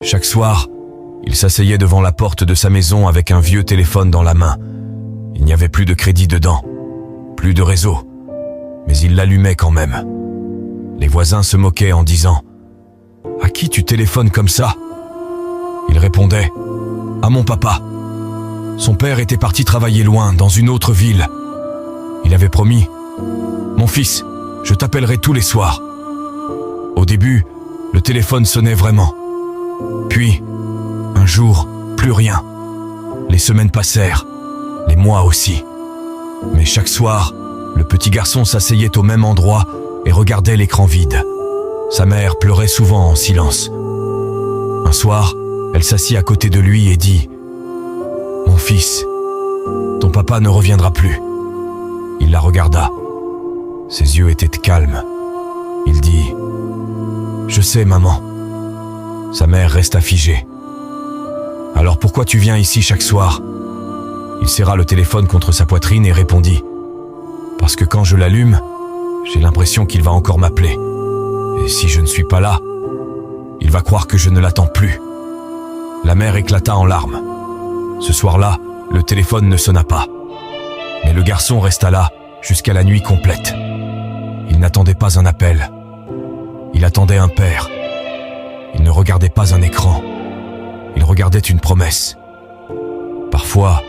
Chaque soir, il s'asseyait devant la porte de sa maison avec un vieux téléphone dans la main. Il n'y avait plus de crédit dedans, plus de réseau, mais il l'allumait quand même. Les voisins se moquaient en disant « À qui tu téléphones comme ça ?» Il répondait « À mon papa ». Son père était parti travailler loin, dans une autre ville. Il avait promis « Mon fils, je t'appellerai tous les soirs ». Au début, le téléphone sonnait vraiment. Puis, un jour, plus rien. Les semaines passèrent, les mois aussi. Mais chaque soir, le petit garçon s'asseyait au même endroit et regardait l'écran vide. Sa mère pleurait souvent en silence. Un soir, elle s'assit à côté de lui et dit « Mon fils, ton papa ne reviendra plus. » Il la regarda. Ses yeux étaient calmes. Il dit « Je sais, maman. » Sa mère resta figée. « Alors pourquoi tu viens ici chaque soir ?» Il serra le téléphone contre sa poitrine et répondit « Parce que quand je l'allume, j'ai l'impression qu'il va encore m'appeler. Et si je ne suis pas là, il va croire que je ne l'attends plus. » La mère éclata en larmes. Ce soir-là, le téléphone ne sonna pas. Mais le garçon resta là jusqu'à la nuit complète. Il n'attendait pas un appel. Il attendait un père. Il ne regardait pas un écran. Il regardait une promesse. Parfois,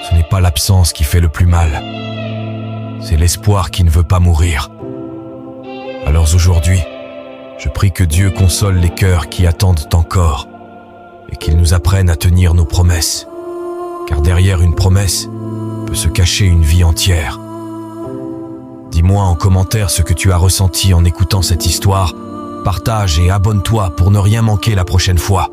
ce n'est pas l'absence qui fait le plus mal. C'est l'espoir qui ne veut pas mourir. Alors aujourd'hui, je prie que Dieu console les cœurs qui attendent encore et qu'il nous apprenne à tenir nos promesses. Car derrière une promesse peut se cacher une vie entière. Dis-moi en commentaire ce que tu as ressenti en écoutant cette histoire. Partage et abonne-toi pour ne rien manquer la prochaine fois.